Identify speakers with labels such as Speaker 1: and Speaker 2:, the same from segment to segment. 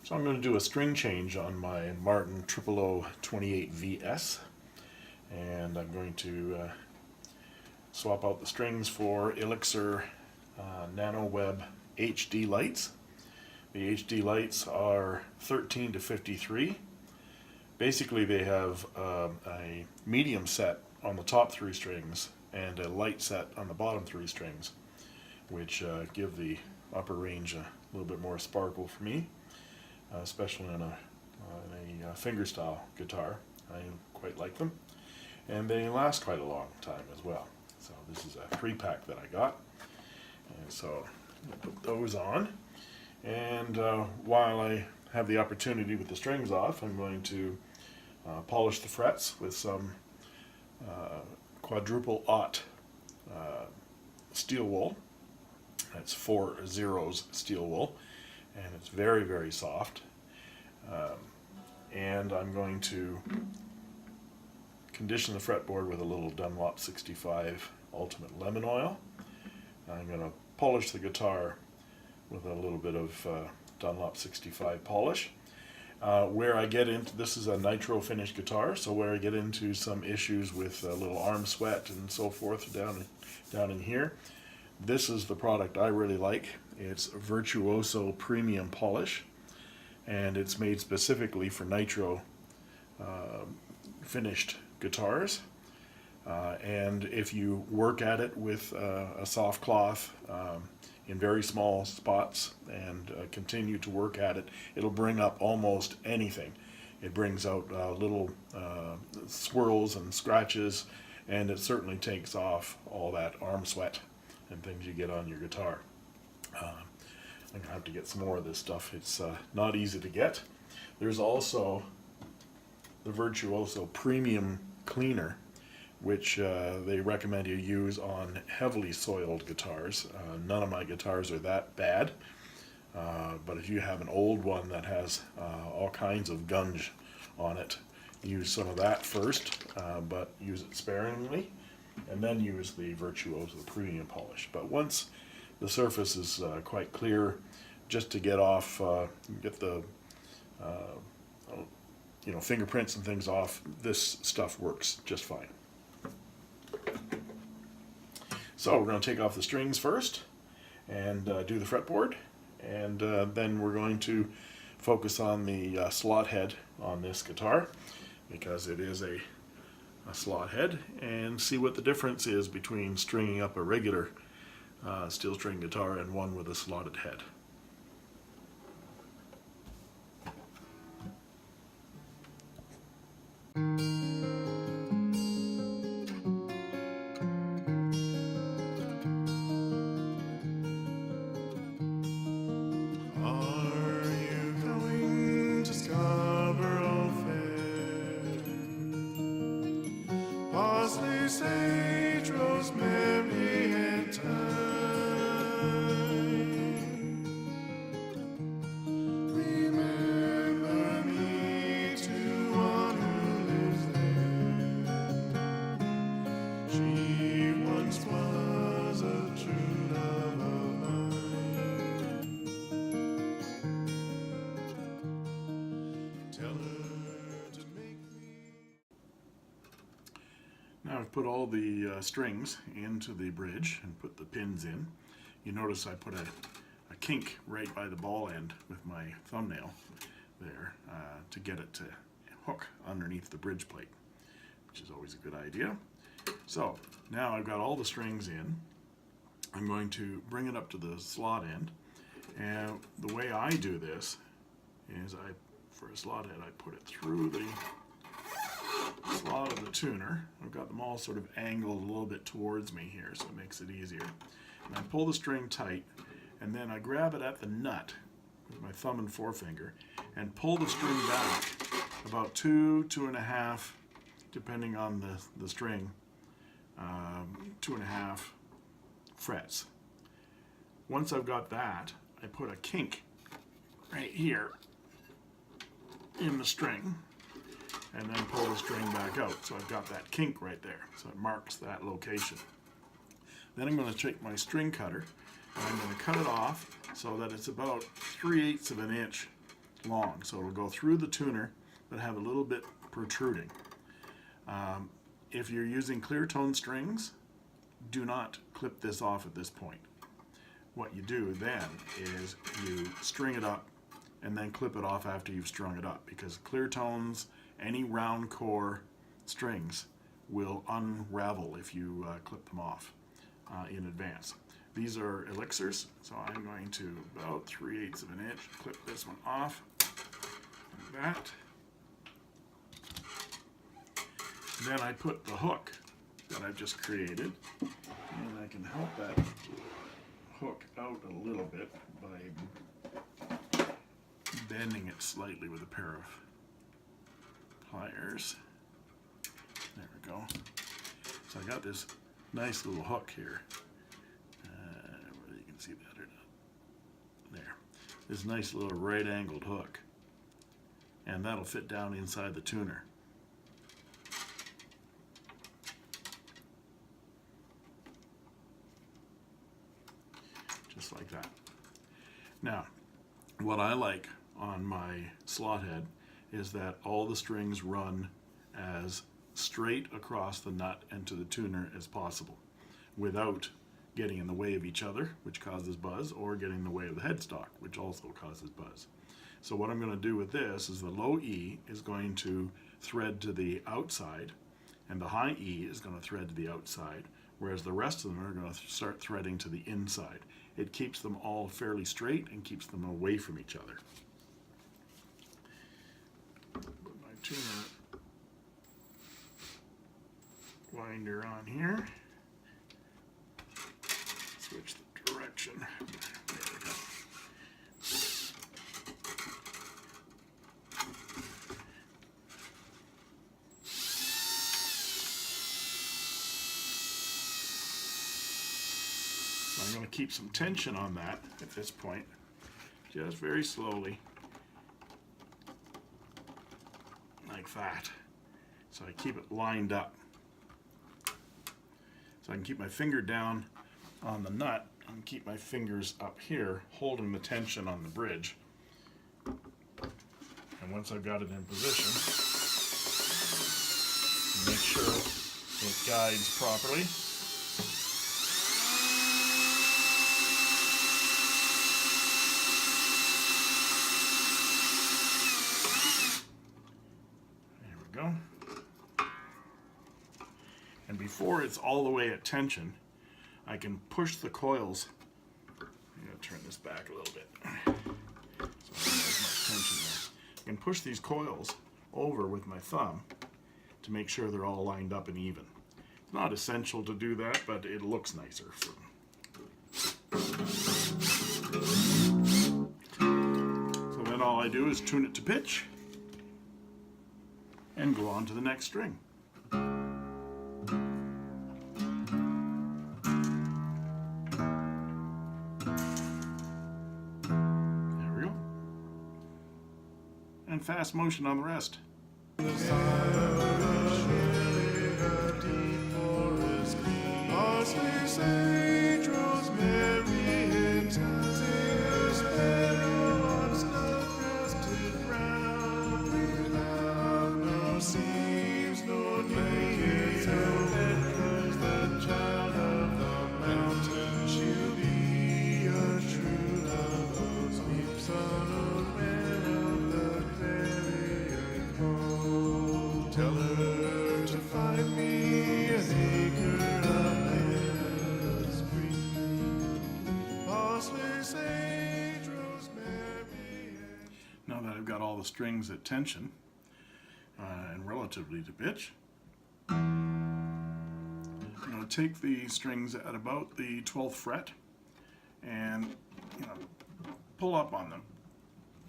Speaker 1: So I'm going to do a string change on my Martin 0028 VS, and I'm going to swap out the strings for Elixir NanoWeb HD lights. The HD lights are 13 to 53. Basically they have a medium set on the top three strings and a light set on the bottom three strings, which give the upper range a little bit more sparkle for me. Especially in a fingerstyle guitar. I quite like them, and they last quite a long time as well. So this is a 3-pack that I got, and so I'll put those on, and while I have the opportunity with the strings off, I'm going to polish the frets with some quadruple aught steel wool. That's 4 zeros steel wool, and it's very, very soft. And I'm going to condition the fretboard with a little Dunlop 65 Ultimate Lemon Oil. I'm going to polish the guitar with a little bit of Dunlop 65 polish. Where I get into, this is a nitro finish guitar, so where I get into some issues with a little arm sweat and so forth down in here, this is the product I really like. It's Virtuoso Premium Polish, and it's made specifically for nitro finished guitars. And if you work at it with a soft cloth in very small spots and continue to work at it, it'll bring up almost anything. It brings out little swirls and scratches, and it certainly takes off all that arm sweat and things you get on your guitar. I'm going to have to get some more of this stuff. It's not easy to get. There's also the Virtuoso Premium Cleaner, which they recommend you use on heavily soiled guitars. None of my guitars are that bad, but if you have an old one that has all kinds of gunge on it, use some of that first, but use it sparingly, and then use the Virtuoso Premium Polish. But once the surface is quite clear, just to get off, get the fingerprints and things off, this stuff works just fine. So we're going to take off the strings first and do the fretboard, and then we're going to focus on the slot head on this guitar, because it is a slot head, and see what the difference is between stringing up a regular steel string guitar and one with a slotted head.
Speaker 2: Parsley, sage, rosemary, and thyme. Remember me to one who lives there. She once was a true love of mine. Tell her to make me.
Speaker 1: Now I've put all the strings into the bridge and put the pins in. You notice I put a kink right by the ball end with my thumbnail there to get it to hook underneath the bridge plate, which is always a good idea. So now I've got all the strings in. I'm going to bring it up to the slot end, and the way I do this is for a slot head, I put it through the slot of the tuner. I've got them all sort of angled a little bit towards me here, so it makes it easier. And I pull the string tight, and then I grab it at the nut with my thumb and forefinger and pull the string back about 2.5, depending on the string, 2.5 frets. Once I've got that, I put a kink right here in the string, and then pull the string back out. So I've got that kink right there. So it marks that location. Then I'm going to take my string cutter and I'm going to cut it off so that it's about 3/8 of an inch long, so it'll go through the tuner but have a little bit protruding. If you're using clear tone strings, do not clip this off at this point. What you do then is you string it up and then clip it off after you've strung it up, because clear tones, any round core strings will unravel if you clip them off in advance. These are Elixirs, so I'm going to about 3/8 of an inch clip this one off like that. Then I put the hook that I've just created, and I can help that hook out a little bit by bending it slightly with a pair of pliers. There we go. So I got this nice little hook here. Whether you can see that or not. There. This nice little right angled hook. And that'll fit down inside the tuner. Just like that. Now, what I like on my Slothead is that all the strings run as straight across the nut and to the tuner as possible, without getting in the way of each other, which causes buzz, or getting in the way of the headstock, which also causes buzz. So what I'm going to do with this is the low E is going to thread to the outside, and the high E is going to thread to the outside, whereas the rest of them are going to start threading to the inside. It keeps them all fairly straight and keeps them away from each other. Put my tuner winder on here. Switch the direction. There we go. I'm going to keep some tension on that at this point, just very slowly, like that. So I keep it lined up. So I can keep my finger down on the nut and keep my fingers up here holding the tension on the bridge. And once I've got it in position, make sure it guides properly. There we go. And before it's all the way at tension, I can push the coils. I'm going to turn this back a little bit so I don't have as much tension there. I can push these coils over with my thumb to make sure they're all lined up and even. It's not essential to do that, but it looks nicer. So then all I do is tune it to pitch and go on to the next string. And fast motion on the rest.
Speaker 2: Tell her to find me an acre of land free. Parsley, sage, rosemary.
Speaker 1: Now that I've got all the strings at tension and relatively to pitch, I'm going to take the strings at about the 12th fret and pull up on them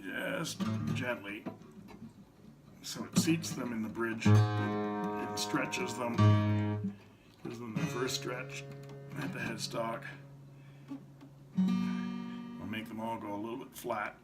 Speaker 1: just gently, so it seats them in the bridge and stretches them, gives them their first stretch at the headstock. We'll make them all go a little bit flat.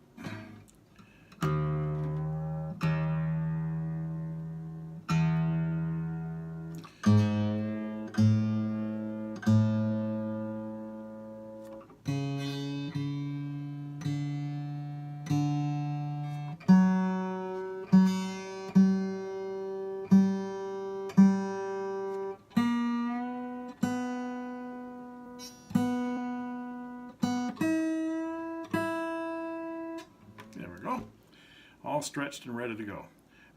Speaker 1: all stretched and ready to go.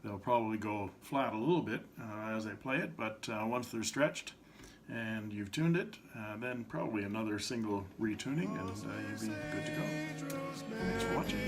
Speaker 1: They'll probably go flat a little bit as I play it, but once they're stretched and you've tuned it, then probably another single retuning and you'll be good to go. Thanks for watching.